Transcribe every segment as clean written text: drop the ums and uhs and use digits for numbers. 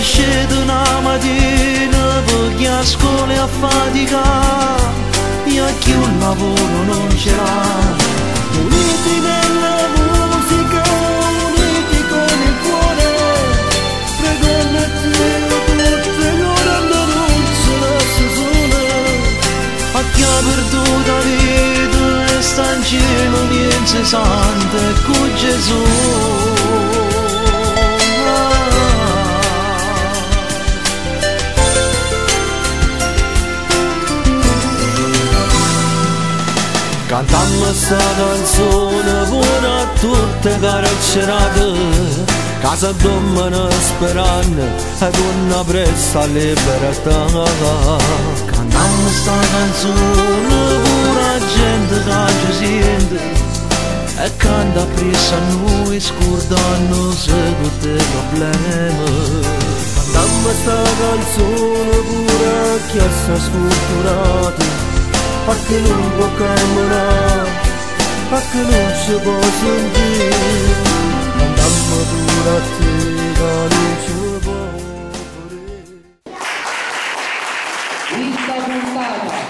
uscito una mattina perché a scuola a fatica e a chi un lavoro non ce l'ha. Uniti nella musica, uniti con il cuore, pregando a Dio tutte le ore non se la sole. A chi ha perduto la vita e sta in cielo niente sante con Gesù. Cantammo sta canzone buona a tutte carcerate, casa domina sperando ed una presta libertà. Cantammo sta canzone pure a gente che ci sente e canta presa a noi scordandosi tutti i problemi. Cantammo sta canzone pure a chi sta sfortunato, perché non può camminare, perché non si può sentire, andammo pure a te che non ci può morire.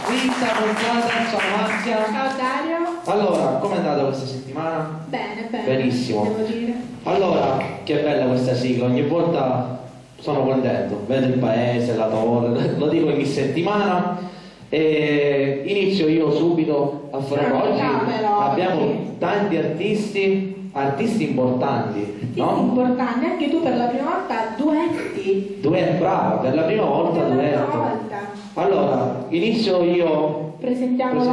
Quinta puntata, ciao Marzia. Ciao Dario. Allora, com'è andata questa settimana? Bene, Benissimo. devo dire. Allora, che bella questa sigla, ogni volta sono contento, vedo il paese, la torre, lo dico ogni settimana. E inizio io subito a fare oggi. Abbiamo tanti artisti importanti, no? Importanti, anche tu per la prima volta duetti. Brava, per la prima volta Per la prima duetto. volta. Allora, inizio io. Presentiamo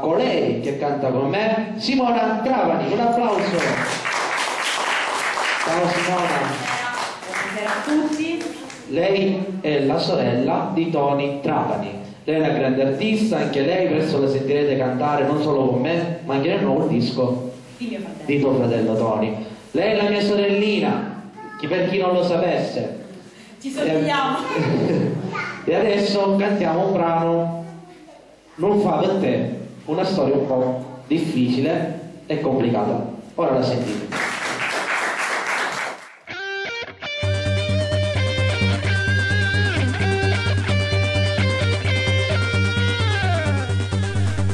colei che canta con me, Simona Trapani, un applauso. Ciao Simona. Buonasera a tutti. Lei è la sorella di Tony Trapani. Lei è una grande artista, anche lei presto la sentirete cantare non solo con me, ma anche nel nuovo disco di tuo fratello Tony. Lei è la mia sorellina, per chi non lo sapesse. Ci somigliamo. E adesso cantiamo un brano, Non fa per te, una storia un po' difficile e complicata. Ora la sentite.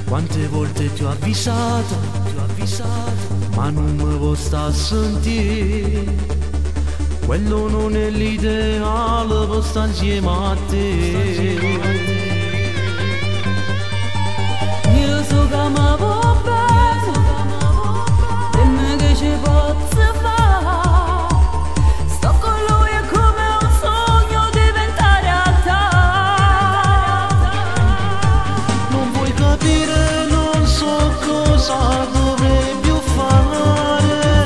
Quante volte ti ho avvisato, ma non mi vuoi sta a sentire. Quello non è l'ideale per stare insieme a te. Io so che mi vuoi bene, dimmi che ci posso fare. Sto con lui è come un sogno diventare realtà. Non vuoi capire, non so cosa dovrei più fare.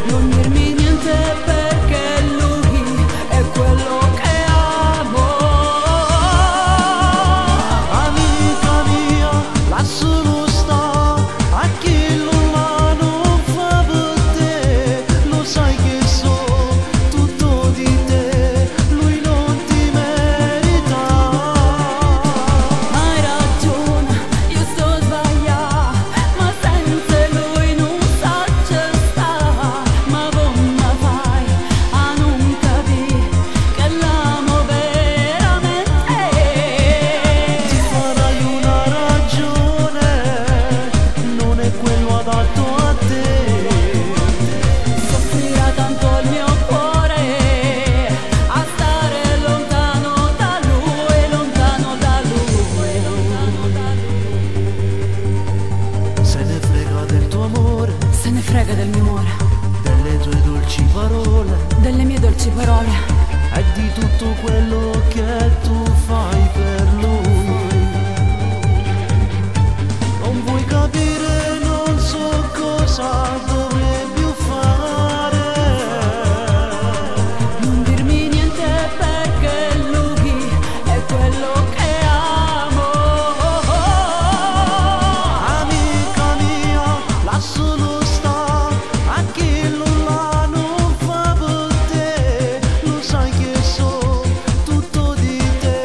Non dirmi niente perché lui è quello che amo. Amica mia, lascialo sta, a chi non fa per te. Lo sai che so tutto di te, lui non ti merita. Hai ragione, io sto sbagliando, ma senza lui non sa c'è sta. Ma come fai a non capire che l'amo veramente? Ti farai una ragione, non è quello adatto a te. Soffrirà tanto il mio cuore a stare lontano da lui, lontano da lui. Se ne frega del tuo amore, Se ne frega del mio amore, delle tue dolci parole delle mie dolci parole e di tutto quello che tu fai per lui. Non vuoi capire, non so cosa dovrei più fare. Non dirmi niente perché lui è quello che amo. Amica mia, lascialo sta, a chi non fa per te. Lo sai che so tutto di te.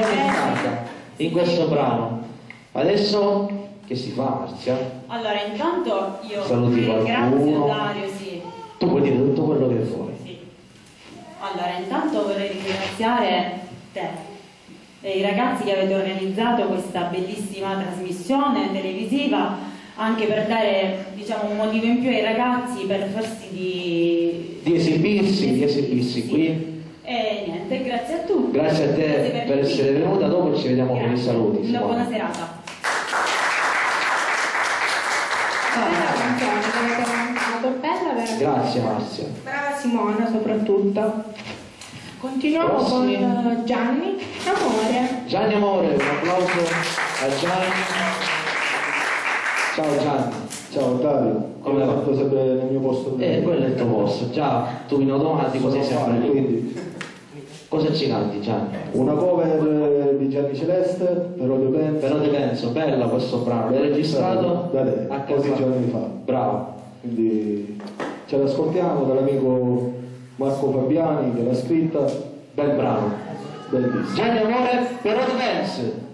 buona entrata in questo brano. Adesso che si fa, Marzia? Allora, intanto io Saluti ringrazio qualcuno. Dario, sì. Tu puoi dire tutto quello che vuoi. Sì. Allora, intanto vorrei ringraziare te e i ragazzi che avete organizzato questa bellissima trasmissione televisiva, anche per dare, diciamo, un motivo in più ai ragazzi per far sì Di esibirsi sì. qui. E niente, grazie a tutti. Grazie a te per essere venuta, dopo ci vediamo con i saluti. Una buona serata. Grazie Marzia. Brava Simona soprattutto. Continuiamo Prossimi. con Gianni Amore. Gianni Amore, un applauso a Gianni. Ciao Gianni. Ciao Dario, come hai fatto sempre nel mio posto? Quello è il tuo posto, già tu in automatico sei sempre lì. Quindi Cosa ci canti Gianni? una cover di Gianni Celeste, però te penso. Però te penso, bello questo brano, l'hai registrato? Da te, a pochi casa. giorni fa. Bravo. Quindi ce l'ascoltiamo dall'amico Marco Fabiani che l'ha scritta, Bel brano. bellissimo. Gianni Amore, però te penso.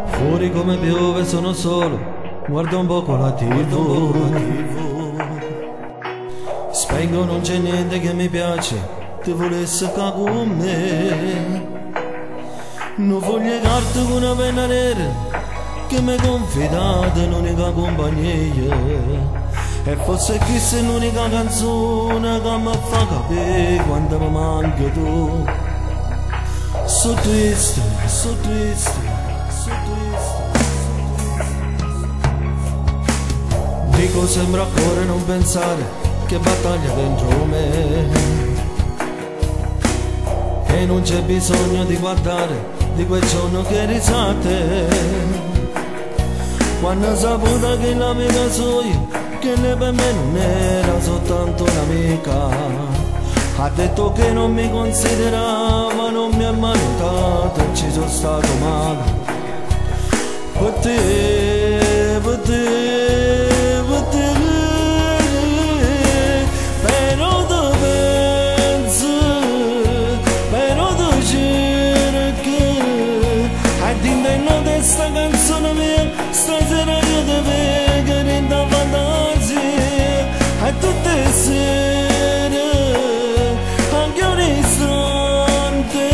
Fuori come piove sono solo, guardo un poco la TV. Spengo non c'è niente che mi piace, ti volesse ca con me. Non voglio carte con una penna nera, che mi confidate l'unica compagnia. E fosse chissà l'unica canzone che mi fa capire quando mi manca tu. So triste, so triste. Dico sembra a cuore non pensare che battaglia dentro me, e non c'è bisogno di guardare di quel giorno che risate, quando ho saputo che l'amica sua, che lei per me non era soltanto un'amica, ha detto che non mi considerava, non mi ha mai notato e ci sono stato male. Per te, per te, per te, però te penso, però te cerco, e dentro di sta canzone mia, stasera io te vedo in da fantasia, e tutte le sere, anche un istante,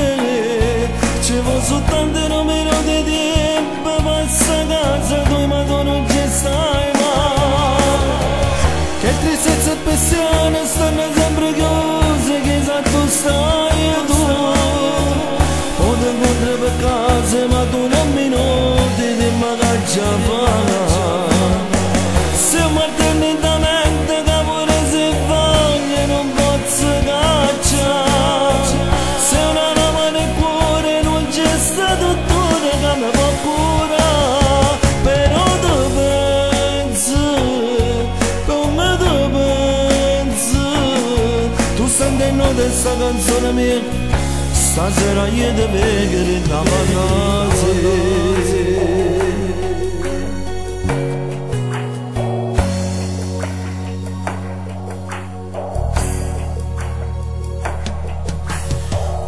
ci vuole soltanto un minuto di tempo, passa casa tu ma tu non ci stai mai. Che tristezza e passione stanno sempre chiuse, che sa tu stai tu. O ti incontri per casa ma tu non minuti di magari già fa. Se martelli intamente che pure si voglia non posso cacciare. Se una lama nel cuore non c'è stato tutto che mi fa curare. Però te penso, come te penso, tu sentendo questa canzone mia, stasera io te vedo in da fantasia.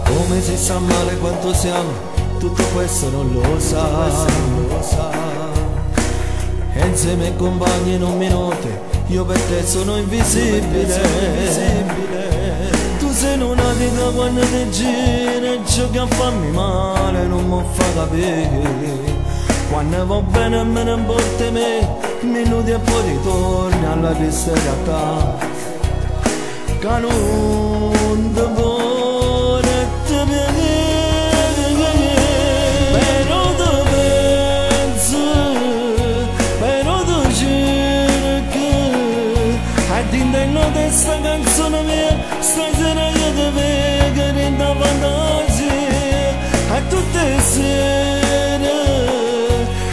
Come si sa male quanto siamo, tutto questo non lo sa. E insieme ai compagni non mi noti, io per te sono invisibile. Tu sei lunatica quando ti gira, ciò che fammi male non mi fa capire. Quando va bene me ne importa me, minuti e poi ritorni alla triste realtà. Che non ti vuole te vedere, però te penso, però te cerco, e dentro di sta canzone mia, stasera io te vedo in da fantasia, e tutte le sere,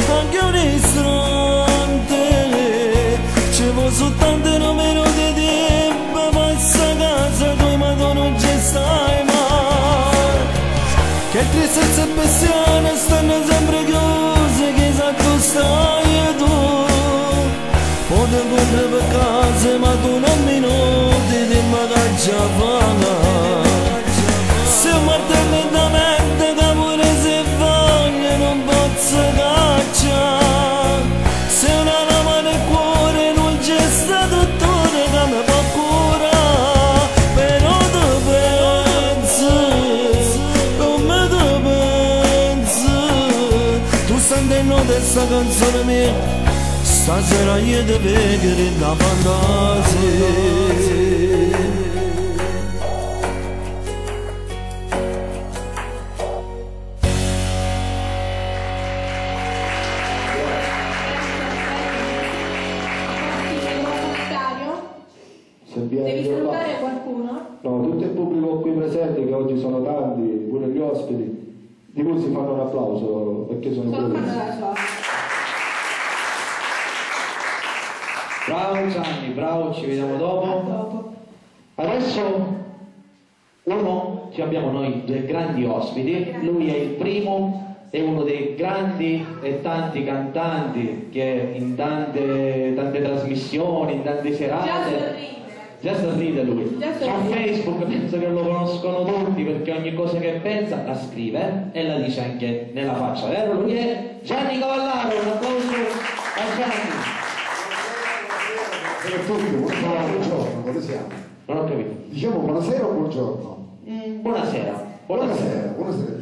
anche un istante, ci vuole soltanto un minuto di tempo. che tristezza e passione stanno sempre chiuse, che sa tu stai tu. Pote correre per casa ma tu non minuti di magaggia fama. Se martello da mente che pure se voglia non posso cacciare. Se una lama nel cuore non c'è stato tutto che mi può curare. Però tu pensi, come tu pensi, tu stai dentro questa canzone mia, stasera io ti vedo da fantasia. Devi salutare qualcuno? No, tutto il pubblico qui presente, che oggi sono tanti, pure gli ospiti, di cui si fanno un applauso perché sono Fanno bravissimi. la sua. Bravo Gianni, bravo, ci vediamo dopo. Adesso ci abbiamo noi due grandi ospiti, lui è il primo, è uno dei grandi e tanti cantanti che in tante trasmissioni, in tante serate. Già sorride lui. Su Facebook penso che lo conoscono tutti perché ogni cosa che pensa la scrive e la dice anche nella faccia, vero? Lui è Gianni Cavallaro, un applauso a Gianni. Buongiorno, come siamo? Non ho capito. Diciamo buonasera o buongiorno? Buonasera. Buonasera.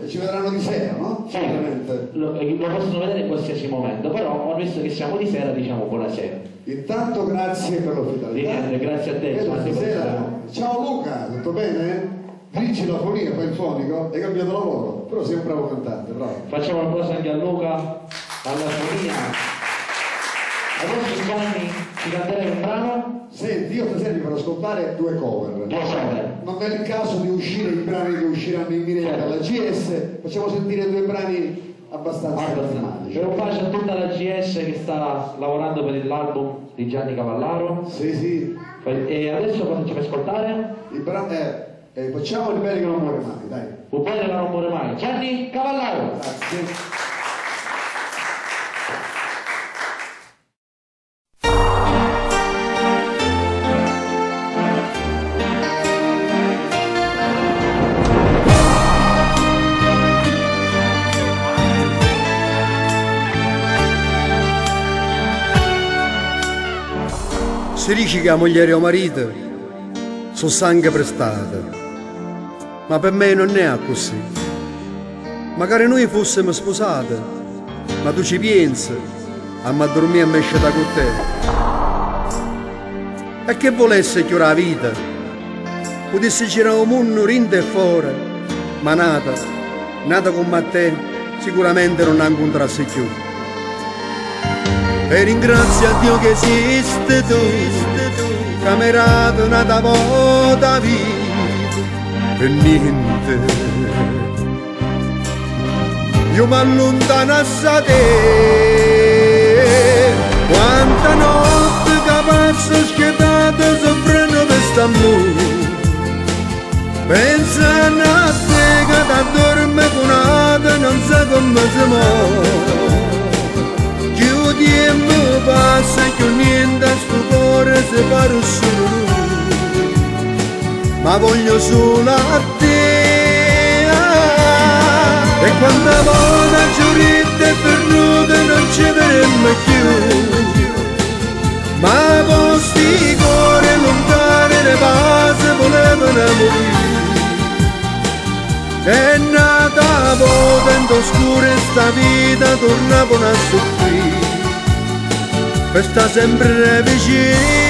Ci vedranno di sera, no? Sì, lo possono vedere in qualsiasi momento, però visto che siamo di sera diciamo buonasera. Intanto grazie per l'ospitalità. Grazie a te. Ciao Luca, tutto bene? Dirigi la fonia, poi il fonico, hai cambiato lavoro, però sei un bravo cantante, bravo. Facciamo un applauso anche a Luca, alla fonia. Adesso Gianni ti canterei un brano? Senti, io stasera vi farò ascoltare due cover. Non è il caso di uscire i brani che usciranno in diretta dalla GS, facciamo sentire due brani abbastanza drammatici. Per un bacio a tutta la GS che sta lavorando per l'album di Gianni Cavallaro. Sì. E adesso cosa ci fai ascoltare? Facciamo il bene che non muore mai, dai. Un bene che non muore mai. Gianni Cavallaro. Grazie. Si dice che la moglie e il marito sono sangue prestato, ma per me non è così. Magari noi fossimo sposati, ma tu ci pensi a dormire e me scelta con te. E che volesse chiudere la vita? Potesse girare un mondo rindo e fuori, ma nata come te, sicuramente non la incontrassi più. E ringrazio a Dio che esiste tu, camerato nata volta vita, per niente. Io mi allontano da te, quanta notte che passa schiettata soffrendo per st'amore. Pensando a te che ti dorme con un'altra non sa come si muove. Tempo passa che niente a sto cuore si pare solo lui, ma voglio solo a te. E quanta volta giurite e perduta non ci vedremo più, ma posti cuore lontani le base volevano morire. È nata volta oscura e sta vita tornavano a soffrire, per sta sempre vicina.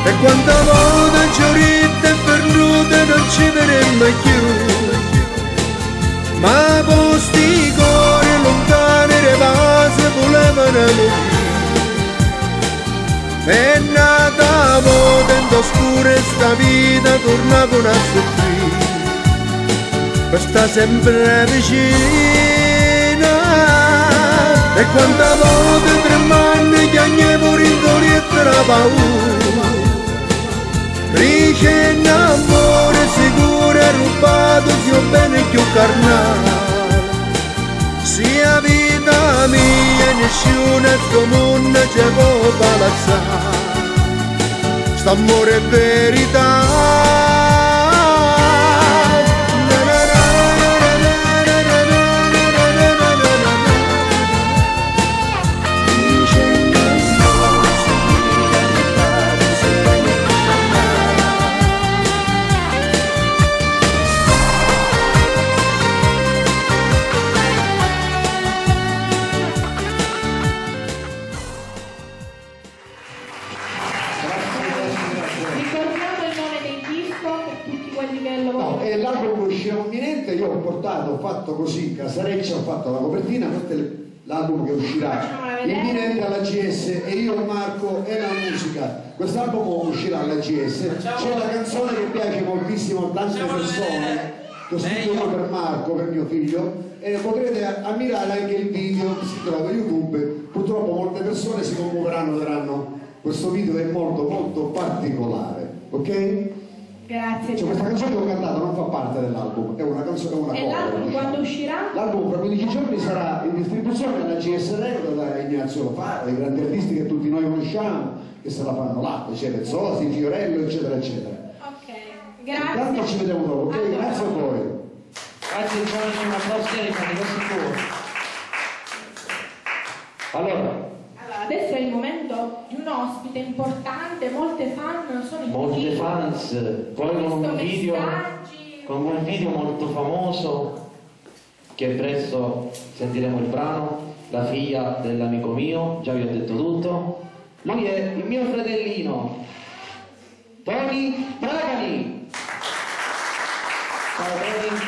E quanta volta giurite e perdute non ci vedremo più, ma posti cuori lontani le base la vita torna con a soffrire per sta sempre vicina. E quanta volte tremando chiagnevo rindolietta la paura, dice in amore sicuro e rubato sia bene più carnale. Sia vita mia nessuno è sto mondo ci può palazzare, st'amore è verità. Io ho portato, ho fatto così, Casareccia, ho fatto la copertina, questo è l'album che uscirà imminente alla GS, e io, Marco e la musica. Quest'album uscirà alla GS, c'è una canzone che piace moltissimo a tante persone, che ho scritto io per Marco, per mio figlio, e potrete ammirare anche il video che si trova su YouTube. Purtroppo molte persone si commuoveranno, vedranno questo video, è molto molto particolare, ok? Grazie. Cioè, questa canzone che ho cantato non fa parte dell'album, è una canzone, è una cover. E l'album quando uscirà? L'album fra 15 giorni sarà in distribuzione alla GS Record da Ignazio Lofaro, dei grandi artisti che tutti noi conosciamo, che se la fanno là, c'è Pezzosi, Fiorello, eccetera, eccetera. Ok, grazie. Intanto ci vediamo dopo, ok? Grazie a voi. Grazie Giovanni, un applauso ai cani, Allora, adesso è il momento di un ospite importante, molte fan sono molte fans, poi con un video molto famoso che presto sentiremo il brano, la figlia dell'amico mio, già vi ho detto tutto. Lui è il mio fratellino Tony Bragani. Ciao Tony.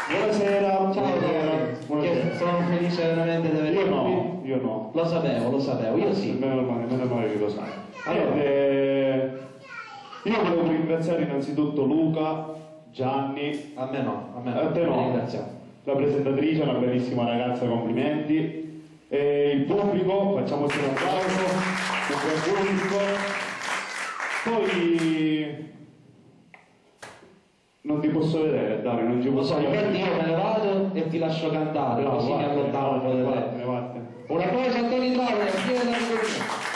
Buonasera. Ciao Tony. Sono felice veramente di averti qui. Io no. Lo sapevo, io sì. Meno male che lo sai. Allora, io volevo ringraziare innanzitutto Luca, Gianni. A me no, a te no. Ringraziamo. La presentatrice, una bellissima ragazza, complimenti. E il pubblico, facciamoci un applauso, un buon pubblico. Poi non ti posso vedere, Dario, non ci posso vedere. Infatti io me ne vado e ti lascio cantare, così mi allontano un po' da te. Un applauso a Tony Bragani, figlia dell'amico mio.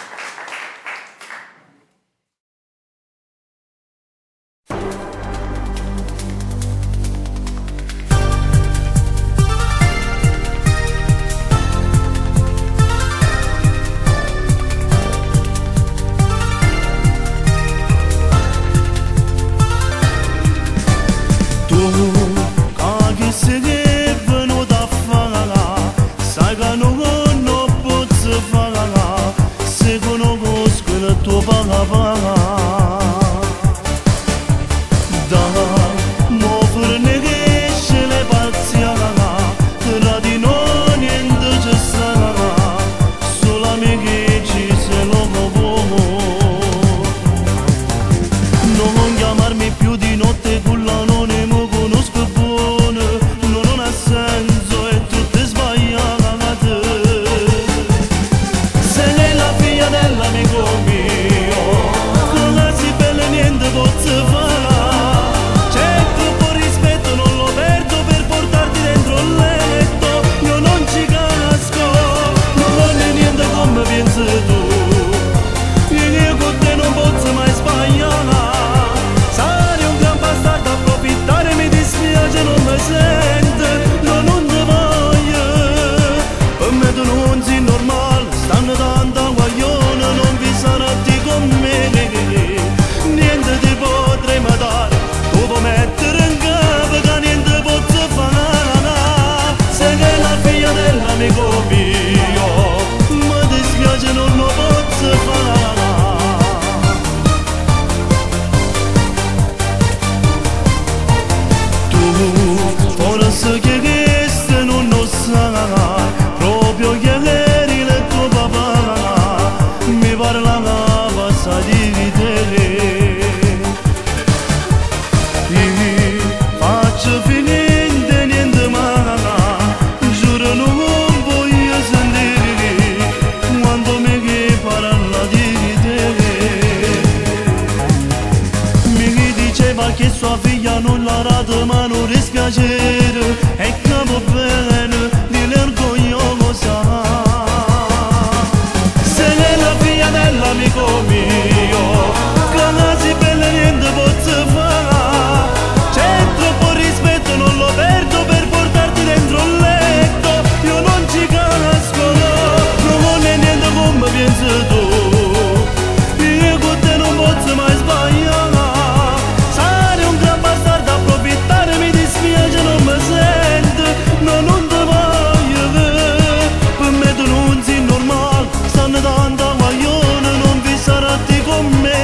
Sei la figlia dell'amico mio. piacere e capo bene di l'orgogliosa. Sei la figlia dell'amico mio, che nasi bella niente posso fare. C'è troppo rispetto, non lo perdo per portarti dentro il letto. Io non ci casco, non è niente come pensi tu. Io con te non posso mai sbagliare. Sarei un gran bastardo, approfittare, mi dispiace, non mi sento. No, non ti voglio vedere. Per me tu non sei normale, stanno tanto guaglione, non vi sarà te con me.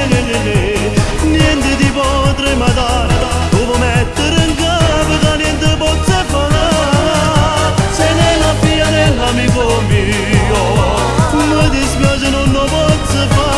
Niente ti potrei mai dare, devo mettere in capo che niente posso fare. Sei la figlia dell'amico mio, mi dispiace, non lo posso fare.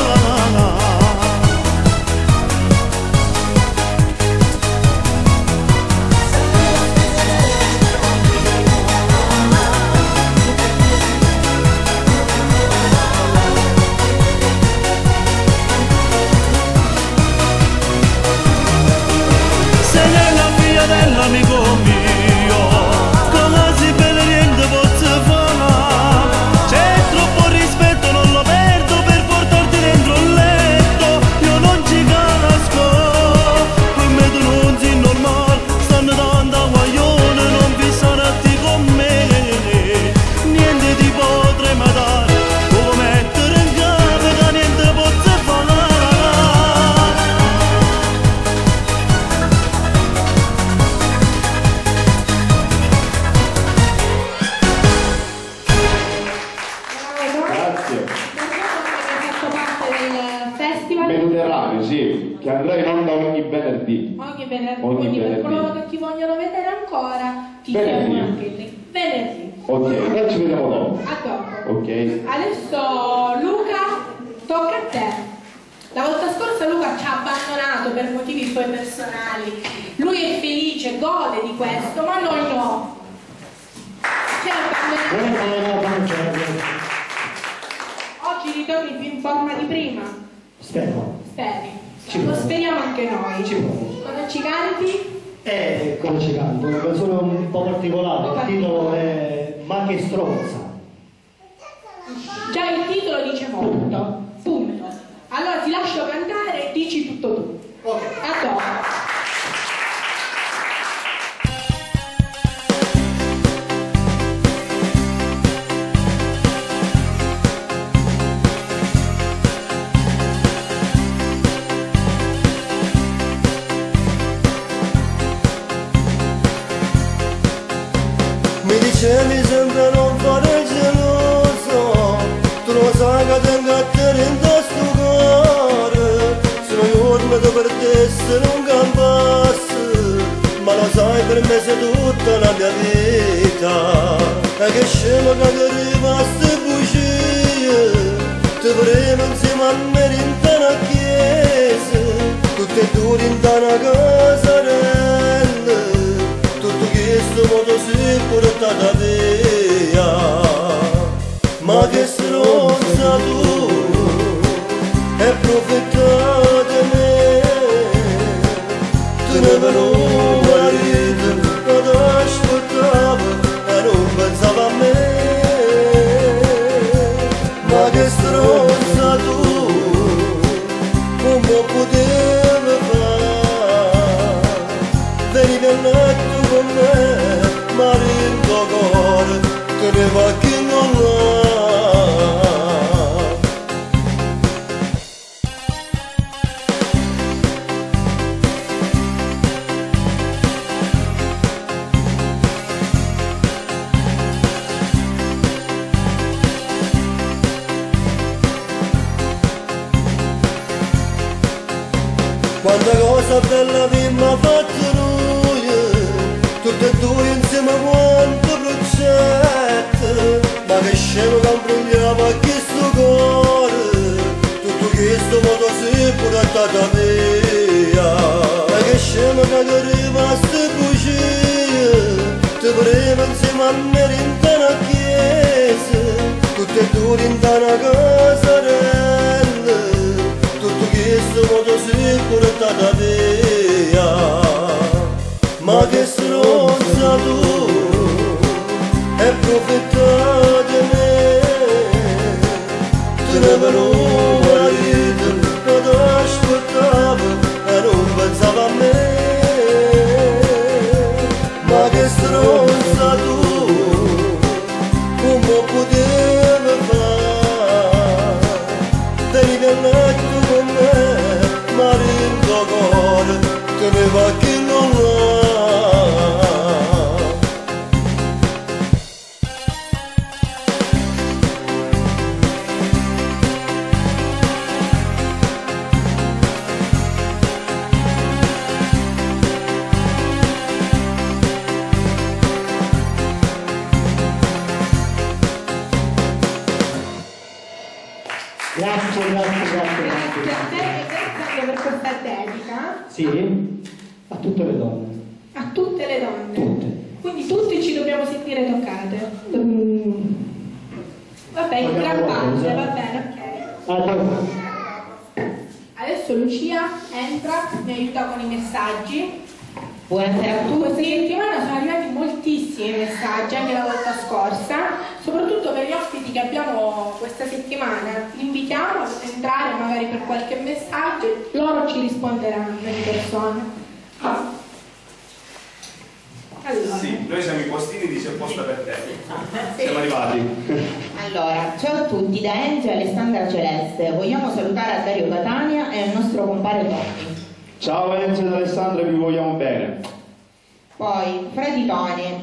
Sei la figlia dell'amico mio, come si bella niente posso fare. C'è troppo rispetto, non lo perdo per portarti dentro il letto. Io non ci casco, per me tu non sei normale, stanno tanto guaglione, non vi sarà te con me. Niente ti potrei mai dare, devo mettere in capo che niente posso fare. Grazie. Hai fatto parte del festival Mediterraneo, sì, che andrà in onda ogni venerdì. ogni venerdì, Ogni quindi per venerdì. coloro che ti vogliono vedere ancora ti Venerdì. fermo anche lì. Venerdì. Ok, noi ci vediamo dopo. A dopo. Ok. Adesso Luca, tocca a te. La volta scorsa Luca ci ha abbandonato per motivi suoi personali. Lui è felice, gode di questo, ma noi no. Ci ha abbandonato. Oggi ritorni più in forma di prima. Spero. Speri. Ci Lo provo. speriamo anche noi. Ci provo. Cosa ci canti? Come ci canto? Una canzone un po' particolare, il titolo è Ma che stronza. Già il titolo dice molto. Punto. Allora ti lascio cantare e dici tutto tu. Ok. A dopo. Mi dicevi sempre non fare geloso, tu lo sai che tengo a te in sto cuore. Sono io che per te se non campassi, ma lo sai per me sei tutta la mia vita. E che scemo che arriva a ste bugie, ti vorrei insieme a me in una chiesa, tutte e due in una casarella. Tutto questo modo si portata via, ma che stronza tu, e approfitta di me. Tu ne per un marito che ti aspettava e non pensava a me. Ma che stronza tu, come potevi fare? Venivi a letto con me, ma in tuo cuore teneva chi non l'ha. Quanta cosa bella mi ha fatto lui, tutte e due insieme quanto progetto, ma che scemo che imbrogliava questo cuore, tutto questo modo si portata via. Ma che scemo che arriva a ste bugie, ti vorrei insieme a me in una chiesa, tutte e due in una casarella. Tutto questo modo si portata via, ma che stronzo stronzo e profeta di me, te ne venuto marito, non ti aspettavo e non pensavo a me, ma che stronza tu, come potevi fare, devi nel letto con me, ma in tuo cuore teneva chi non l'ha. Grazie a te e grazie anche per questa dedica. Sì, a tutte le donne. A tutte le donne. Tutte. Quindi tutti ci dobbiamo sentire toccate. Vabbè, in gran parte, va bene, ok. Adesso Lucia entra, mi aiuta con i messaggi. Buonasera a tutti. Questa settimana sono arrivati moltissimi messaggi, anche la volta scorsa, soprattutto per gli ospiti che abbiamo questa settimana. Li invitiamo a entrare magari per qualche messaggio, loro ci risponderanno in persona. Allora. Sì, noi siamo i postini di C'è posta per te. Sì. Siamo arrivati. Allora, ciao a tutti da Enzo e Alessandra Celeste. Vogliamo salutare a Dario Catania e il nostro compare Tony. Ciao Enzo ed Alessandra, vi vogliamo bene. Poi, Freddy Tony,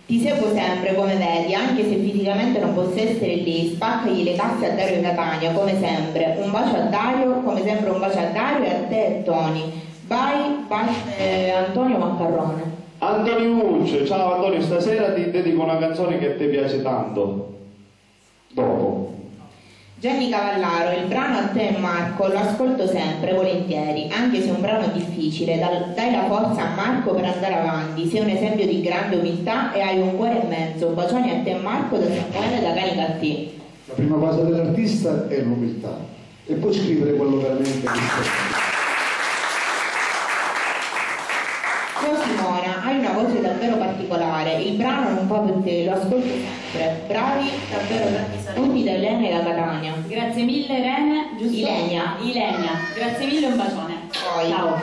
ti seguo sempre come vedi, anche se fisicamente non posso essere lì, spaccagli le casse a Dario Catania, come sempre. Un bacio a Dario, come sempre un bacio a Dario e a te e Tony. Bye, Antonio Maccarrone. Antonio Muccio, ciao Antonio, stasera ti dedico una canzone che a te piace tanto. Dopo. Gianni Cavallaro, il brano A te e Marco lo ascolto sempre, volentieri, anche se è un brano difficile, dai la forza a Marco per andare avanti, sei un esempio di grande umiltà e hai un cuore immenso. Bacioni a te e Marco da Samuele da Canicattì. La prima cosa dell'artista è l'umiltà e poi scrivere quello veramente che sta. Simona, hai una voce davvero particolare, il brano non fa per te, lo ascolto sempre. Bravi, davvero tanti saluti da Elena e da Catania. Grazie mille Irene, giusto? Ilenia. Grazie mille e un bacione. Poi, Ciao.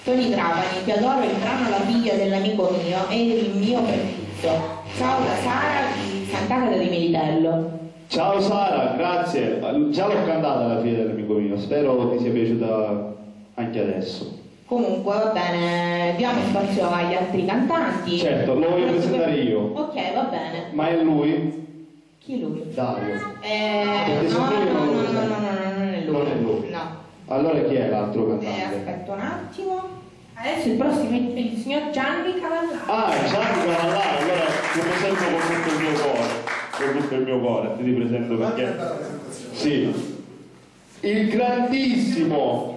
Toni Trapani, ti adoro il brano La figlia dell'amico mio, è il mio preferito. Ciao da Sara di Sant'Agata di Militello. Ciao Sara, grazie. Già l'ho cantata La figlia dell'amico mio, spero ti sia piaciuta anche adesso. Comunque va bene, diamo spazio agli altri cantanti. Certo, lo voglio presentare io. Ok, va bene. Ma è lui? Chi lui? Dario. No, non è lui. Non è lui. No. Allora chi è l'altro cantante? Aspetta un attimo. Adesso il prossimo è il signor Gianni Cavallaro. Ah, Gianni Cavallaro, allora ti presento con tutto il mio cuore. Con tutto il mio cuore, ti presento perché. Sì. Il grandissimo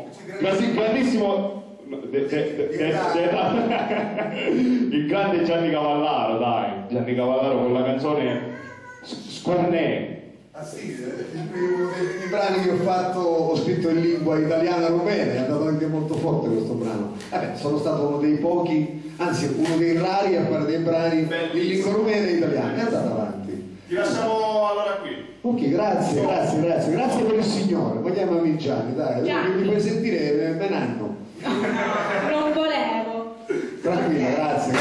il grande Gianni Cavallaro, dai, Gianni Cavallaro con la canzone Scornè. Ah sì, uno dei brani che ho fatto, ho scritto in lingua italiana rumena, è andato anche molto forte questo brano. Vabbè, sono stato uno dei pochi, anzi uno dei rari a fare dei brani in lingua rumena e italiana, è andato avanti. Ti lasciamo allora qui. Ok, grazie per il Signore, vogliamo amici, dai, Gianni. mi puoi sentire benanno. Non volevo. Tranquilla, grazie.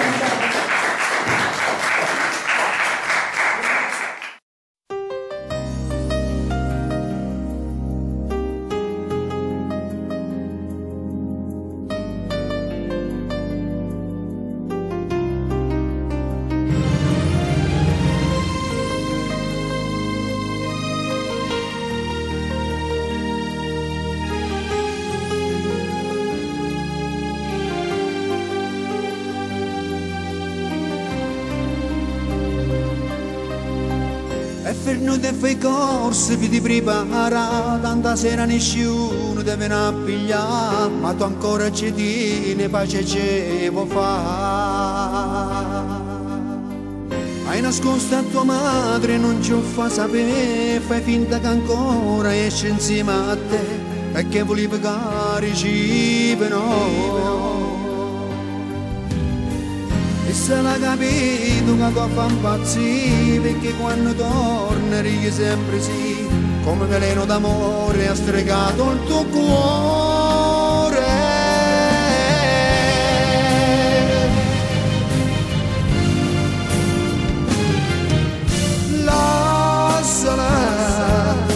E venuto e fai corsi per ti preparare, tanta sera nessuno ti viene a pigliare, ma tu ancora ci tieni, pace ci può fare. Hai nascosto a tua madre, non ci fa sapere, fai finta che ancora esce insieme a te, e che volevi cari cibo no. E se l'ha capito che ti fa impazzire, perché quando torna righi sempre sì, come veleno d'amore ha stregato il tuo cuore. Lasciala,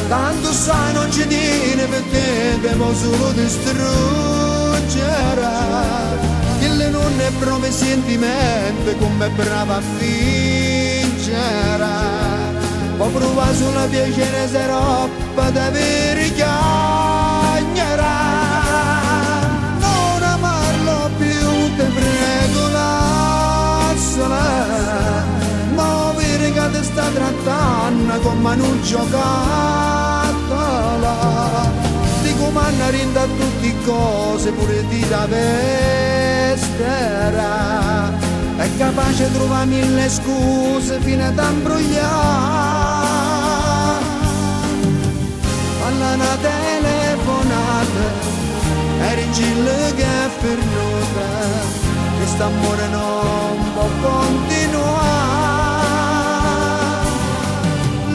tanto sai non ci tiene per te, devo solo distruggere. Che le non è proprio sentimento, come brava a fingere. Ho provato sulla piacere se roba da avere chiagnera. Non amarlo più, te prego, lasciala. Ma vedi che ti sta trattando come non giocatola. Di comanda rinda a tutte le cose, pure di da vestera. È capace di trovare mille scuse fino ad imbrogliare. Alla una telefonata era in giro che è fermata, che st'amore non può continuare.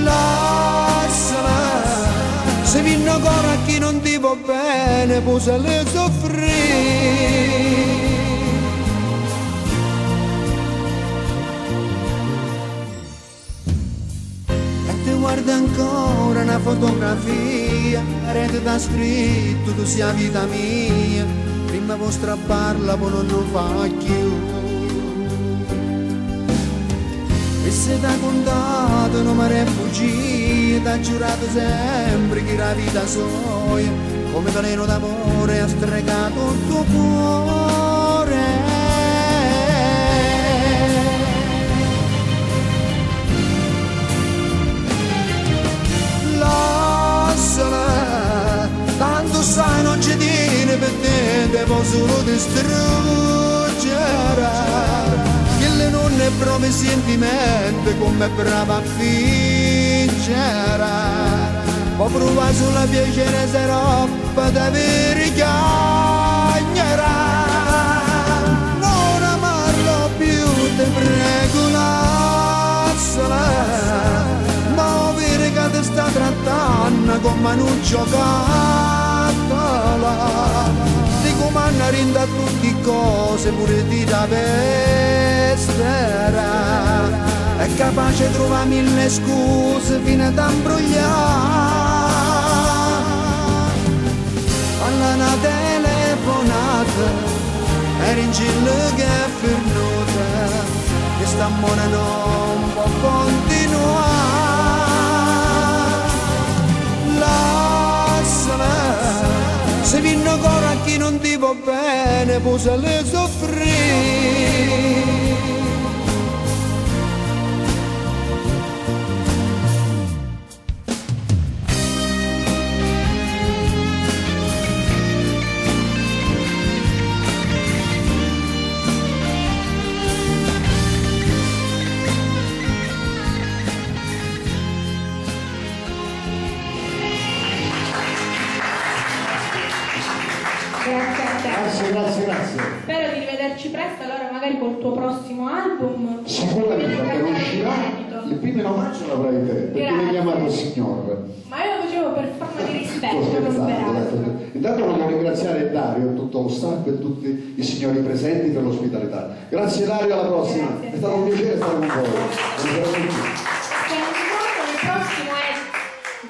Lasciala, se vinno ancora a chi non ti va bene, può se le soffrire. Guarda ancora una fotografia, la rete t'ha scritto tu sia vita mia, prima vostra parla poi non lo fa più. E se t'ha contato non mi fuggire, t'ha giurato sempre che la vita sua, come veleno d'amore ha stregato il tuo cuore. Tanto sai non ci tiene per te, devo solo distruggere. Che le non è proprio sentimento, come è brava a fingere. Ho provato sulla piacere se roba da avere chiagnera. Non amarlo più, te prego, lasciala. Ma vedi che ti sta trattando come non giocatola. Ti comanda rinda a tutte le cose, pure di da vestera. È capace di trovare mille scuse fino ad imbrogliare. Alla una telefonata era in giro che è fermata, che st'amore non può continuare. Se vinno ancora a chi non ti va bene, può se le soffrire. Grazie. Spero di rivederci presto, allora magari col tuo prossimo album. Sicuramente, perché non uscirà il primo maggio l'avrai te, perché mi hai chiamato signor. Ma io lo facevo per forma di rispetto, non per altro. Intanto voglio ringraziare Dario, tutto lo staff e tutti i signori presenti per l'ospitalità. Grazie Dario, alla prossima. Grazie. È stato un piacere stare con voi. Il prossimo è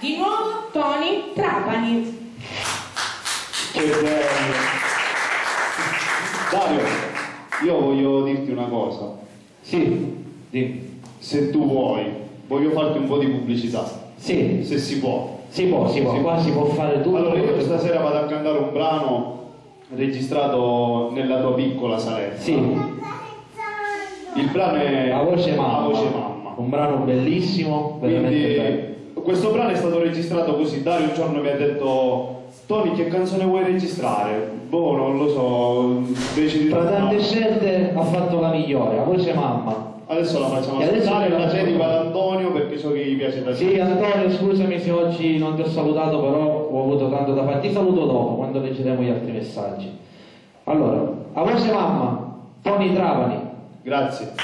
di nuovo Tony Trapani. Che bello. Dario, io voglio dirti una cosa. Sì, dimmi. Se tu vuoi, voglio farti un po' di pubblicità. Sì. Se si può. Si può, qua si può fare tutto. Allora io stasera vado a cantare un brano registrato nella tua piccola saletta. Sì. Il brano è La voce mamma. La voce mamma. Un brano bellissimo, veramente bello. Questo brano è stato registrato così. Dario un giorno mi ha detto: Tony, che canzone vuoi registrare? Boh, non lo so. Tra tante scelte ha fatto la migliore, La voce mamma. Adesso la facciamo ascoltare, la dedico ad Antonio perché so che gli piace da Sì, Antonio, scusami se oggi non ti ho salutato, però ho avuto tanto da fare. Ti saluto dopo, quando leggeremo gli altri messaggi. Allora, La voce mamma, Tony Trapani. Grazie.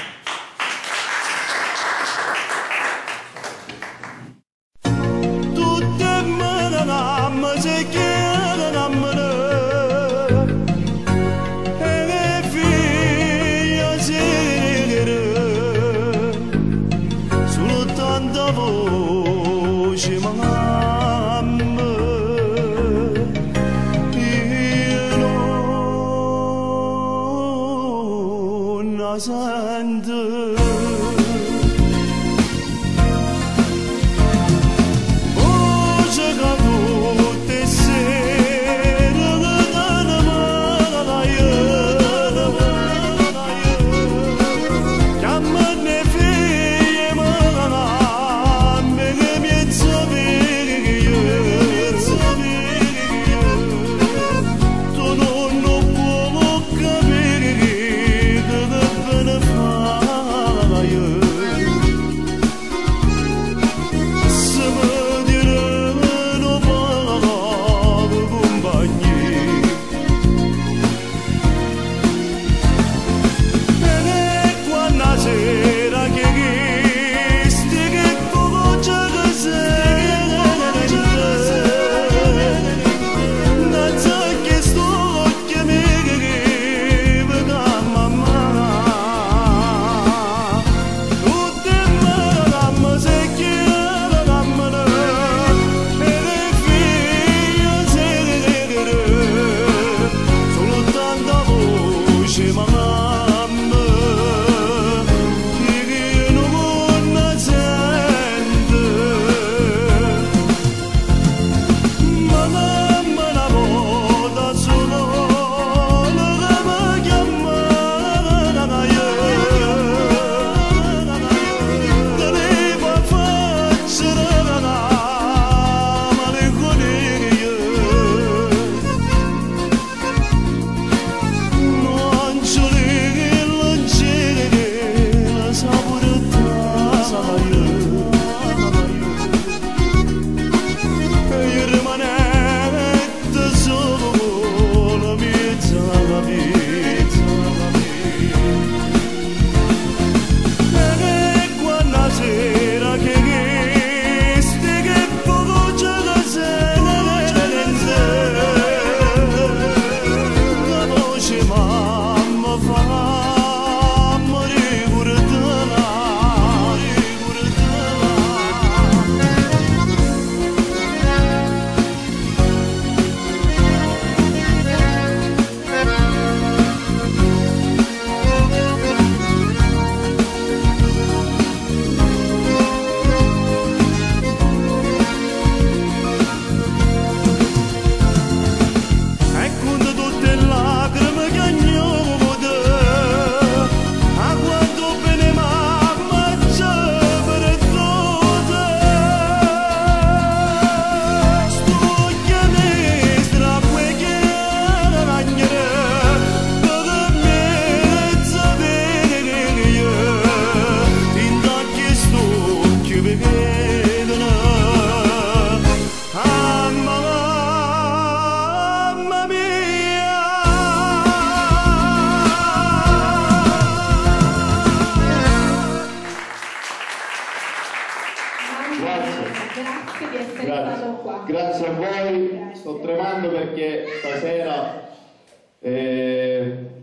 Grazie a voi, sto tremando perché stasera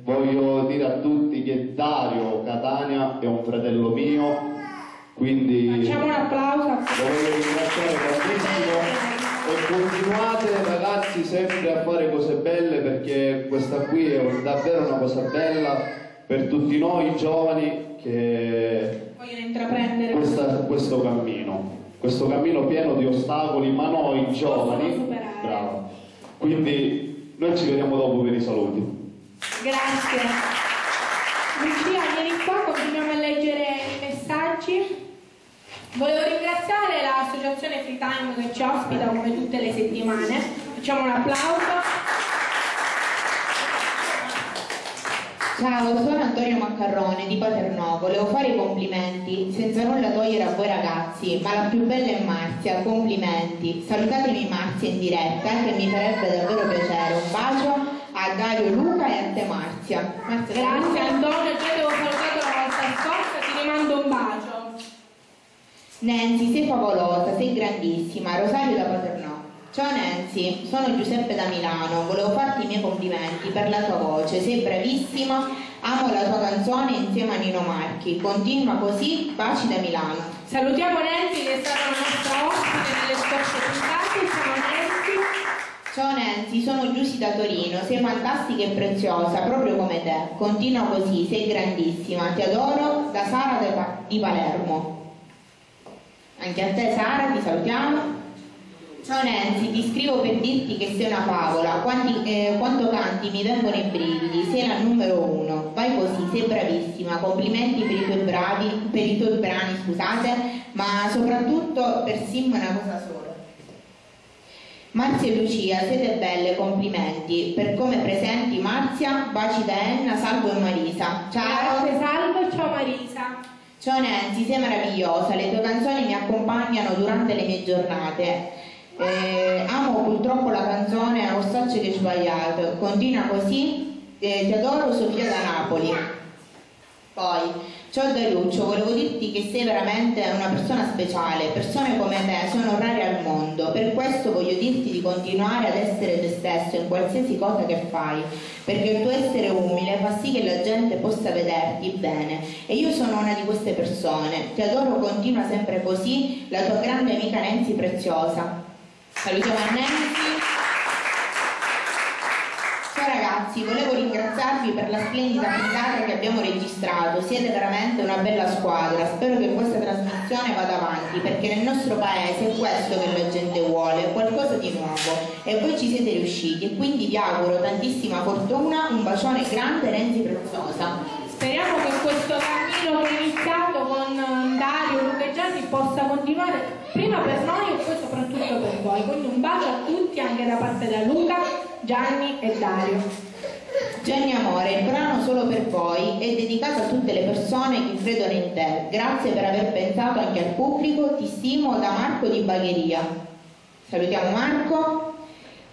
voglio dire a tutti che Dario Catania è un fratello mio, quindi facciamo un applauso. Lo voglio ringraziare tantissimo e continuate ragazzi sempre a fare cose belle, perché questa qui è davvero una cosa bella per tutti noi giovani che vogliono intraprendere questo cammino pieno di ostacoli, ma noi giovani, bravo. Quindi noi ci vediamo dopo per i saluti. Grazie. Lucia, vieni qua, continuiamo a leggere i messaggi. Volevo ringraziare l'associazione Free Time che ci ospita come tutte le settimane. Facciamo un applauso. Ciao, sono Antonio Maccarrone di Paternò. Volevo fare i complimenti, senza nulla togliere a voi ragazzi, ma la più bella è Marzia, complimenti. Salutatemi Marzia in diretta, che mi farebbe davvero piacere. Un bacio a Dario, Luca e a te Marzia. Grazie Antonio, io devo salutare Nancy, sei favolosa, sei grandissima. Rosario da Paternò. Ciao Nancy, sono Giuseppe da Milano, volevo farti i miei complimenti per la tua voce, sei bravissima, amo la tua canzone insieme a Nino Marchi, continua così, baci da Milano. Salutiamo Nancy che è stata la nostra ospite nelle scorse puntate. Ciao Nancy. Ciao Nancy, sono Giussi da Torino, sei fantastica e preziosa, proprio come te, continua così, sei grandissima, ti adoro, da Sara di Palermo. Anche a te Sara, ti salutiamo. Ciao Nancy, ti scrivo per dirti che sei una favola, quando canti mi vengono i brividi, sei la numero 1, vai così, sei bravissima, complimenti per i tuoi brani, scusate, ma soprattutto per Sim una cosa sola. Marzia e Lucia, siete belle, complimenti, per come presenti Marzia, baci da Enna, Salvo e Marisa. Ciao! Grazie Salvo, ciao Marisa. Ciao Nancy, sei meravigliosa, le tue canzoni mi accompagnano durante le mie giornate. Amo purtroppo la canzone Orsacce che sbagliato, continua così, ti adoro Sofia da Napoli. Poi, ciao Dailuccio, volevo dirti che sei veramente una persona speciale, persone come te sono rare al mondo, per questo voglio dirti di continuare ad essere te stesso in qualsiasi cosa che fai, perché il tuo essere umile fa sì che la gente possa vederti bene e io sono una di queste persone, ti adoro, continua sempre così, la tua grande amica Nancy Preziosa. Salutiamo a Nancy. Ciao ragazzi, volevo ringraziarvi per la splendida puntata che abbiamo registrato, siete veramente una bella squadra, spero che questa trasmissione vada avanti perché nel nostro paese è questo che la gente vuole, qualcosa di nuovo e voi ci siete riusciti e quindi vi auguro tantissima fortuna, un bacione grande Nancy Preziosa. Speriamo che questo cammino che è iniziato con Dario, Luca e Gianni possa continuare prima per noi e poi soprattutto per voi. Quindi un bacio a tutti anche da parte da Luca, Gianni e Dario. Gianni amore, il brano Solo per voi è dedicato a tutte le persone che credono in te. Grazie per aver pensato anche al pubblico, ti stimo da Marco di Bagheria. Salutiamo Marco.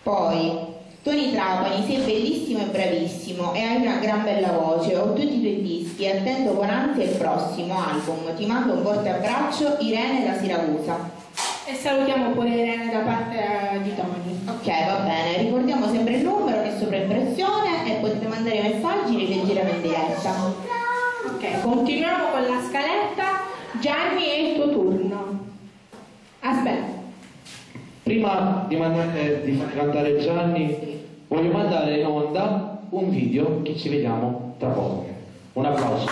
Poi Toni Trapani, sei bellissimo e bravissimo e hai una gran bella voce, ho tutti i tuoi dischi e attendo con ansia il prossimo album, ti mando un forte abbraccio, Irene da Siracusa. E salutiamo pure Irene da parte di Toni. Ok, va bene, ricordiamo sempre il numero che è sopra impressione e potete mandare i messaggi, li leggeremo in diretta. Ok, continuiamo con la scaletta. Gianni, è il tuo turno. Aspetta. Prima di far cantare Gianni, voglio mandare in onda un video che ci vediamo tra poco. Un applauso.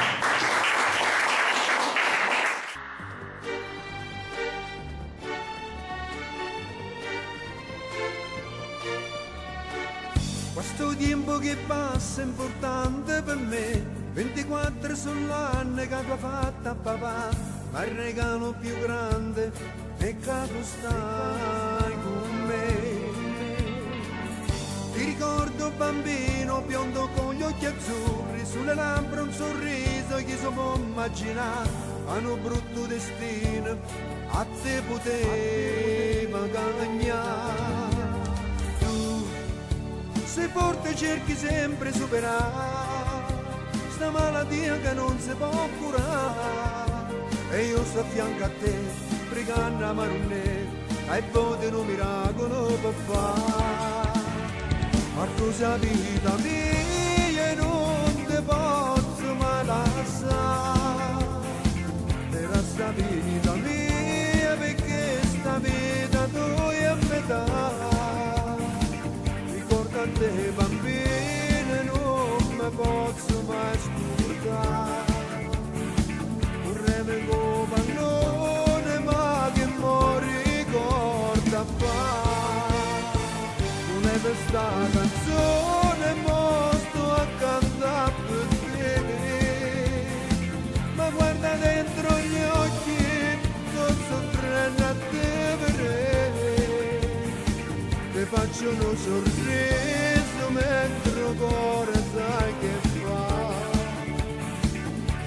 Questo tempo che passa è importante per me, 24 sono l'anno che tu hai fatto a papà, ma il regalo più grande è che tu stai con me. Ti ricordo bambino biondo con gli occhi azzurri, sulle labbra un sorriso che si può immaginare, hanno un brutto destino, a te poteva cagnare. Se forte cerchi sempre superare sta malattia che non si può curare e io sto a fianco a te pregando a Marunne e vote un miracolo per fare. Ma cosa vita mia non ti posso mai lasciare per sta vita mia perché sta vita tu è a metà. A te bambina non mi posso mai scordare, vorrei come pallone ma che mo ricorda fare, non è per sta canzone mo sto a cantare per te, ma guarda dentro gli occhi non so treno a te vedere. Ti faccio uno sorriso mentre il cuore sai che fa,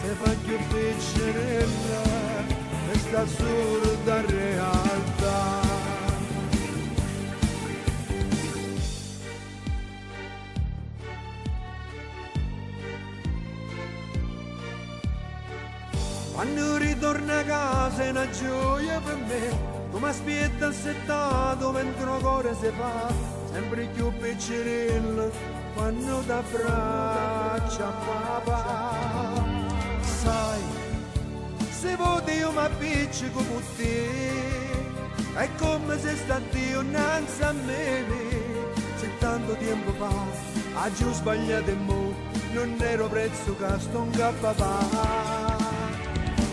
se fa più piccerella questa assurda realtà. Quando ritorno a casa è una gioia per me, come aspetta assettato mentre il cuore si fa sempre più piccerello quando t'abbraccia papà. Sai, se voti io mi appiccico con te, è come se sta Dio innanzi a me. Se tanto tempo fa, ha giù sbagliato e mo, non ero prezzo che sto un papà.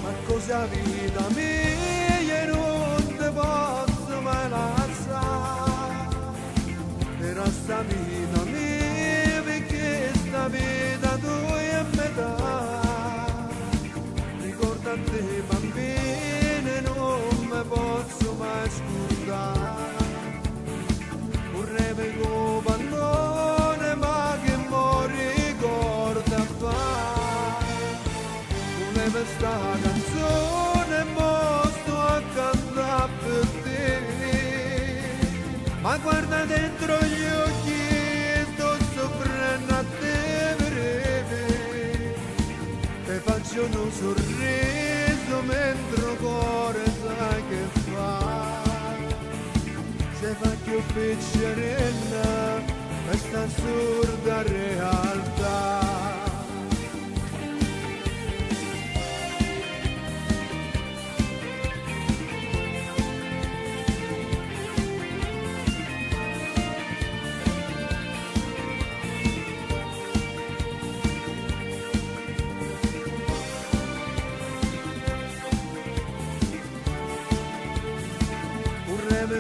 Ma cosa vita mia non ti posso mai lasciare, per sta vita mia, perché sta vita tua è a metà. Ricorda a te bambini non mi posso mai scordare, vorrei che pallone ma che mo ricorda fare. Volevo sta canzone mo sto a cantare per te, ma guarda dentro gli occhi sto soffrendo a te breve. Te faccio un sorriso mentre il cuore sa che fa, se fa più piccerella questa assurda realtà.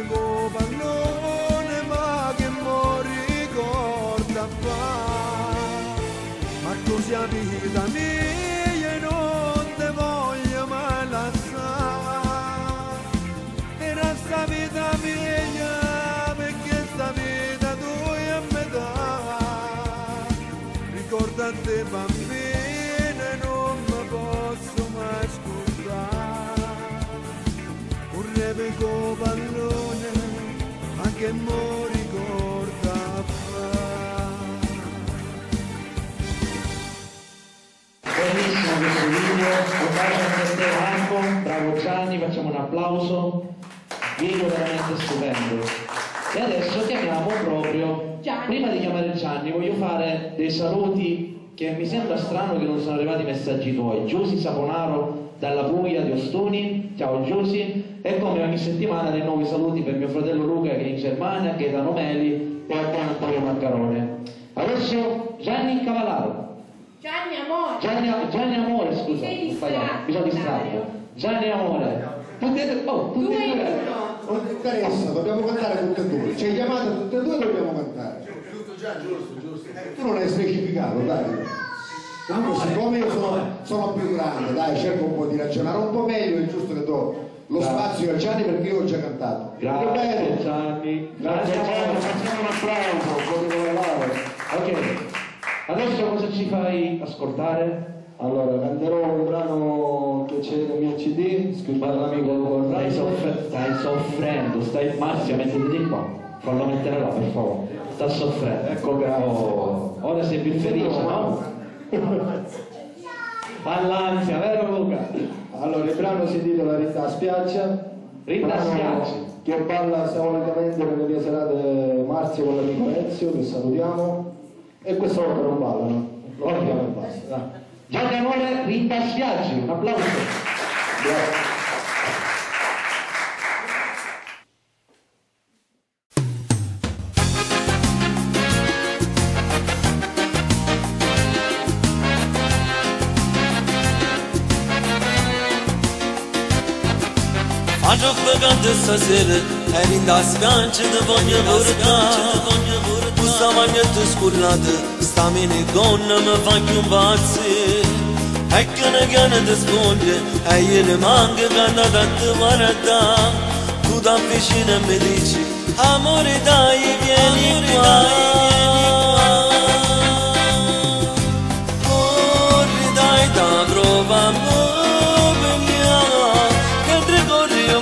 Con pallone ma che mo ricorda fa, ma così a vita mia non te voglio mai lasciare, era sta vita mia perché sta vita tua è a metà. Ricorda te bambina non mi posso mai scordare, vorrei con pallone ma che mo ricorda fa. Bellissimo questo video, un bacio a te Marco, bravo Gianni, facciamo un applauso, video veramente stupendo. E adesso chiamiamo proprio Gianni. Prima di chiamare Gianni voglio fare dei saluti che mi sembra strano che non sono arrivati messaggi tuoi. Giusy Saponaro dalla Puglia di Ostuni, ciao Giusy, e come ogni settimana dei nuovi saluti per mio fratello Luca che è in Germania, Gaetano Meli e Antonio Maccarone. Adesso Gianni Cavallaro. Gianni Amore. Gianni Amore, scusa, Sei ho sbagliato, mi sono distratto. Gianni Amore. Tutti e due. Non ti interessa, dobbiamo cantare tutte e due. Ci hai chiamato tutte e due, dobbiamo cantare. Giusto già, giusto. Tu non hai specificato, dai. No, siccome io sono più grande, dai, cerco un po' di ragionare un po' meglio, è giusto che do lo spazio a Gianni perché io ho già cantato. Grazie Gianni. Grazie Gianni, facciamo un applauso. Ok, adesso cosa ci fai ascoltare? Allora, canterò un brano che c'è nel mio CD, scritto dall'amico Corrado. Stai soffrendo, Marzia, mettiti di qua. Fallo mettere là, per favore. Sta soffrendo. Ecco, grazie. Ora sei più felice, no? All'ansia, vero Luca? Allora, il brano si intitola Rita a spiaggia. Rita a spiaggia. Che balla solitamente nelle mie serate Marzia con l'amico Ezio, che salutiamo. E questa volta non ballano. Lo cantiamo e basta. Dai. Gianni Amore, Rita a spiaggia. Un applauso. Grazie. Faccio pagare stasera e in da spiaggia ti voglio portare. Questa maglietta scullata, sta minigonna mi fa più impazzire. E che ne chiede ti sfoglia e gliene manca che andate a te guardare. Tu ti avvicini e mi dici, amore dai vieni qua. Corri dai da prova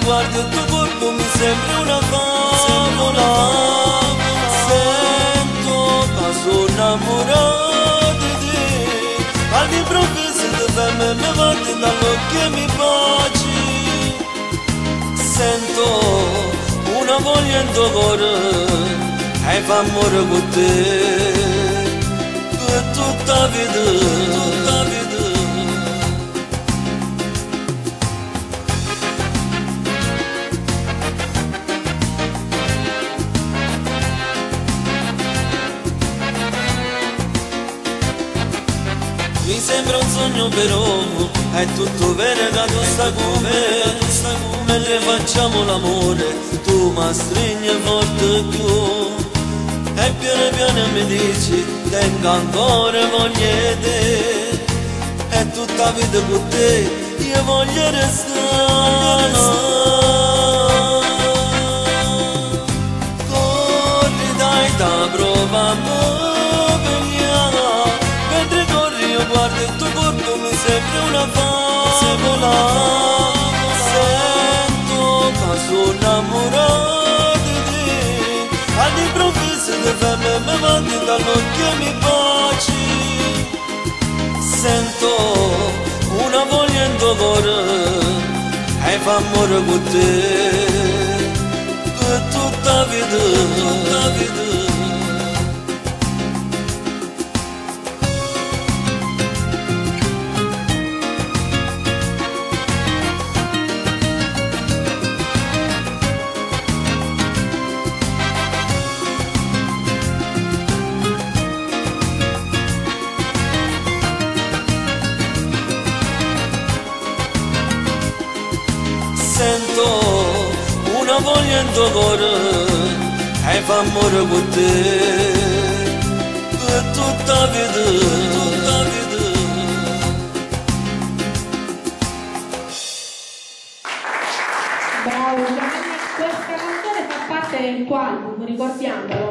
guardo il tuo corpo mi sembra una favola. Sento che sono innamorato di te, all'improvviso ti femme mi vanti dall'occhio e mi baci. Sento una voglia in tuo cuore e fa amore con te per tutta la vita, tutta la vita. Mi sembra un sogno però, è tutto vero che tu stai con me. Mentre facciamo l'amore, tu mi stringi forte più. E piano piano mi dici, tengo ancora voglia di te. E tutta la vita con te, io voglio restare. Corri dai da prova a guarda il tuo corpo mi sembra una favola. Sento che sono innamorato di te. All'improvviso ti fermi e mi vanti dall'occhio e mi baci. Sento una voglia in tuo cuore e fa amore con te per tutta la vita, tutta la vita. Sento una voglia in tuo cuore e fa amore con te per tutta la vita, tutta la vita. Bravo Giovanni, questa canzone fa parte del tuo album, ricordiamolo.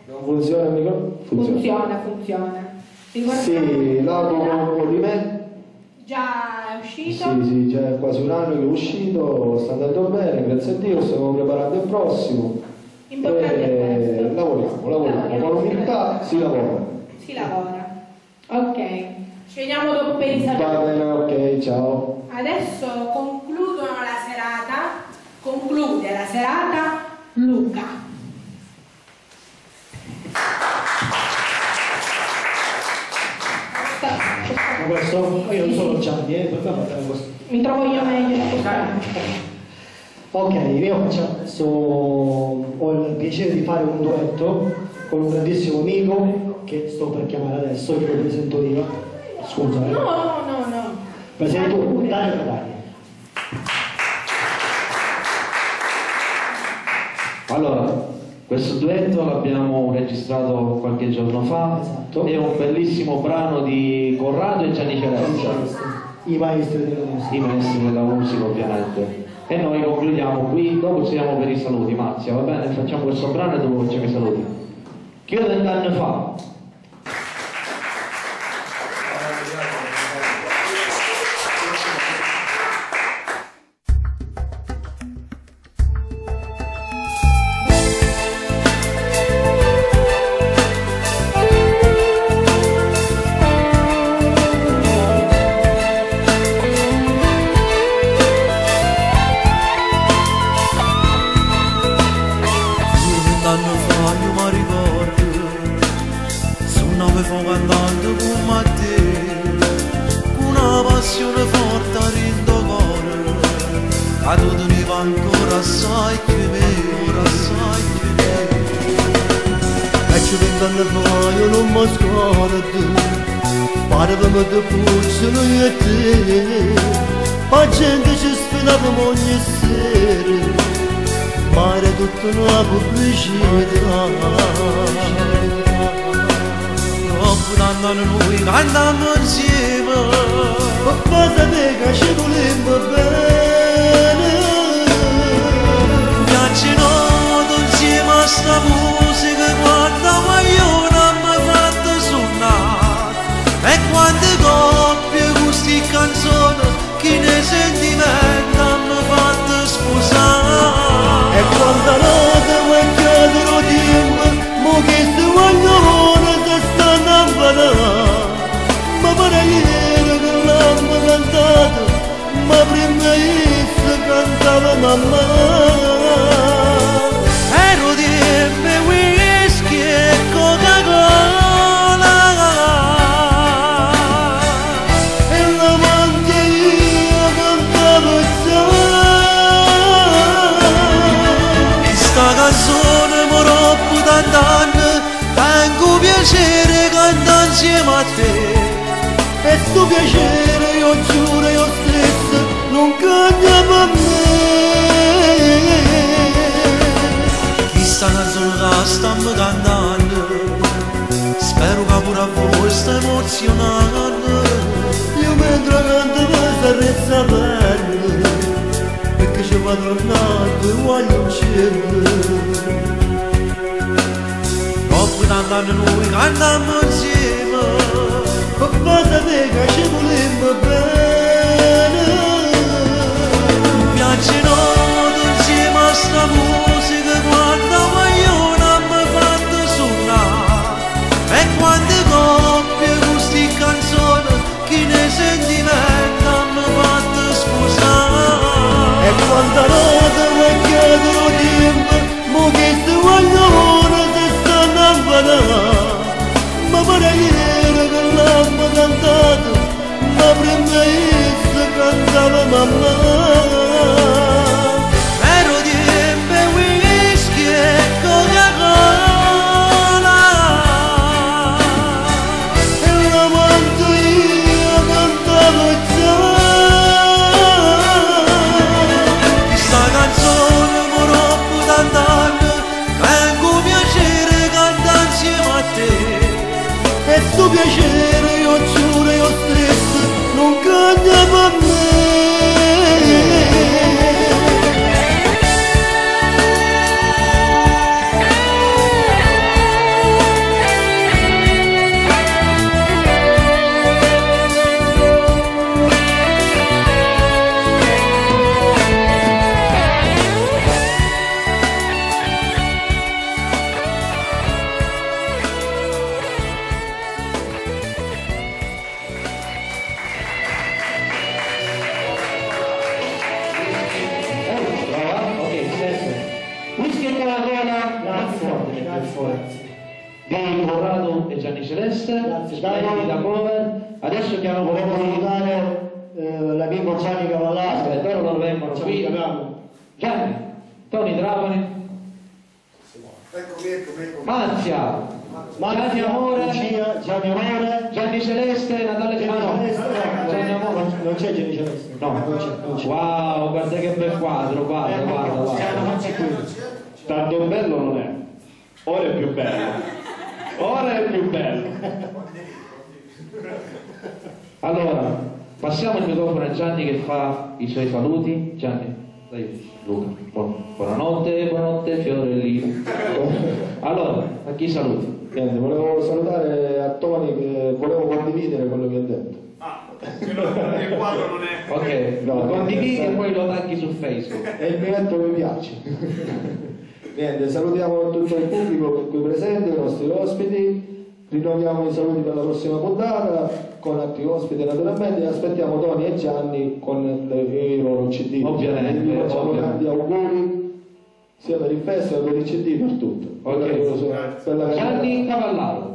Non funziona il microfono? Funziona. Sì, l'album di me. Già è uscito? Sì, già è quasi un anno che è uscito, sta andando bene, grazie a Dio, stiamo preparando il prossimo. Importante lavoriamo, con umiltà si lavora. Si lavora. Ok, ci vediamo dopo per i saluti. Va bene, ok, ciao. Adesso conclude la serata Luca. Questo io non sono Gianni, per me va bene questo. Mi trovo io meglio da questa. Ok, io adesso ho il piacere di fare un duetto con un grandissimo amico che sto per chiamare adesso, che lo presento io. Scusa, No. Presento Dario Catania. Allora, questo duetto l'abbiamo registrato qualche giorno fa, esatto. È un bellissimo brano di Corrado e Gianni Cerestia, I maestri della musica. i maestri della musica ovviamente. E noi concludiamo qui, dopo ci andiamo per i saluti. Marzia, va bene? Facciamo questo brano e dopo facciamo i saluti. Chiudo 20 anni fa. Ma cantando, tengo piacere cantare insieme a te. E sto piacere io giuro io stesso non cambia per me. Questa canzone che stiamo cantando, spero che pure a voi sta emozionando. Io mentre canto questa resta bella, perché ci va tornando e voglio uccidere. Dopo tanti anni noi cantiamo insieme, per sapere che ci volemmo bene. Mi piace noto insieme a sta musica, quando vogliono mi fanno suonare. E quante coppie con sti canzoni, chi ne sentimenta mi fanno scusare. E quanta notte mi chiedono tempo, mo che se vogliono se stanno a badare. Ma pare ieri che l'hanno cantato, ma prima essa cantava mamma. Ero tempo e whisky e Coca-Cola, e la quanto io cantavo già. Questa canzone mi rompo tant'anni, tengo piacere cantare insieme a te. E sto piacere io giuro io stesso non cambia per me. Dani Corrado e Gianni Celeste, splendida cover. Adesso chiamo Volevo salutare l'amico Gianni Cavallaro. Aspetta, ora loro vengono qui. Gianni, Tony Trapani, Marzia, Gianni Amore, Lucia, Gianni Amore, Gianni Celeste, Natale Gianni Amore. Non c'è Gianni Celeste. No, non c'è. Wow, guarda che bel quadro, guarda. Tanto bello non è. Ora è più bello. Ora è più bello. Allora, passiamo il microfono a Gianni che fa i suoi saluti. Gianni, dai, Luca. Buonanotte, Fiorellino. Allora, a chi saluti? Niente, volevo salutare a Tony che volevo condividere quello che ha detto. Il quadro non è. Ok, No, lo condividi e poi lo tagli su Facebook. E il mio letto mi piace. Niente, salutiamo tutto il pubblico qui presente, i nostri ospiti, rinnoviamo i saluti per la prossima puntata con altri ospiti naturalmente e aspettiamo Tony e Gianni con i loro CD. Ovviamente, vi facciamo tanti auguri sia per il festival, per il CD, per tutto. Ok, Gianni Cavallaro.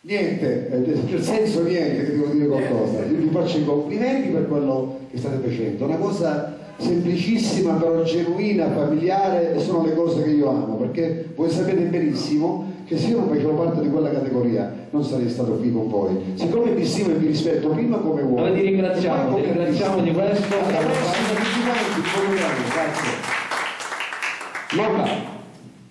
Niente, nel senso niente che devo dire qualcosa. Io vi faccio i complimenti per quello che state facendo, una cosa semplicissima però genuina, familiare, e sono le cose che io amo, perché voi sapete benissimo che se io non facevo parte di quella categoria non sarei stato qui con voi. Siccome vi stimo e vi rispetto prima come uomo. Noi ti ringraziamo di questo. Grazie. Luca.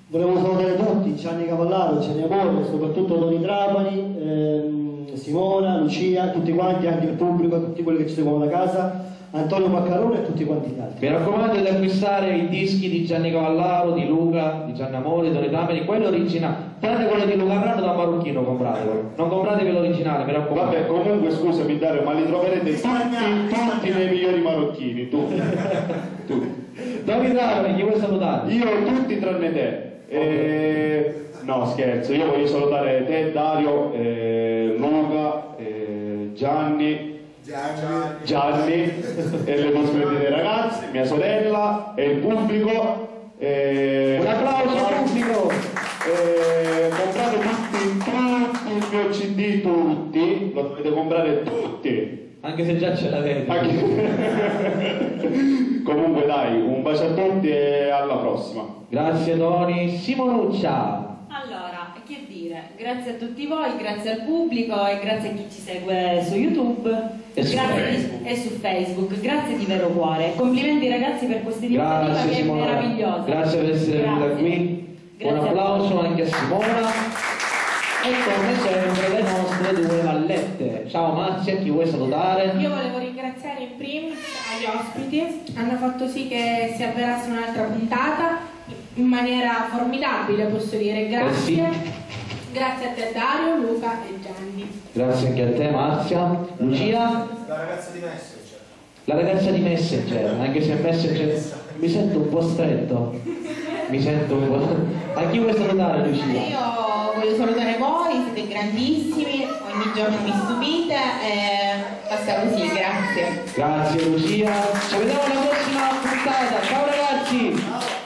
Volevo salutare tutti, Gianni Cavallaro, Gianni Amore, soprattutto Tony Trapani, Simona, Lucia, tutti quanti, anche il pubblico, tutti quelli che ci seguono da casa, Antonio Maccarone e tutti quanti gli altri. Mi raccomando di acquistare i dischi di Gianni Cavallaro, di Luca, di Gianni Amore, di Tony Trapani, quello originale. Prendete quello di Luca Arrano da Marocchino, compratelo. Non compratevi l'originale, mi raccomando. Vabbè, comunque scusami Dario, ma li troverete tutti nei migliori marocchini, tutti. Tony Trapani, chi vuoi salutare? Io tutti tranne te. No, scherzo, io voglio salutare te, Dario, Luca, Gianni e le tue splendide ragazze, mia sorella e il pubblico. Un applauso al pubblico! Comprate tutti il mio CD, tutti, lo dovete comprare tutti, Anche se già ce l'avete. Comunque dai, un bacio a tutti e alla prossima. Grazie Tony. Simonuccia. Allora, che dire, grazie a tutti voi, grazie al pubblico e grazie a chi ci segue su YouTube e su Facebook. Grazie di vero cuore. Complimenti ragazzi per questa iniziativa che è meravigliosa. Grazie per essere venuta qui. Un applauso anche a Simona. E come sempre le nostre due vallette. Ciao Marzia, chi vuoi salutare? Io volevo ringraziare in primis agli ospiti, hanno fatto sì che si avverasse un'altra puntata in maniera formidabile, posso dire. Grazie. Grazie a te Dario, Luca e Gianni. Grazie anche a te Marzia. Lucia? La ragazza di Messenger. La ragazza di Messenger, anche se Messenger mi sento un po' stretto. Mi sento un po'. A chi vuoi salutare Lucia? Io voglio salutare voi, siete grandissimi, ogni giorno mi stupite e basta così, grazie. Grazie Lucia, ci vediamo alla prossima puntata, ciao ragazzi!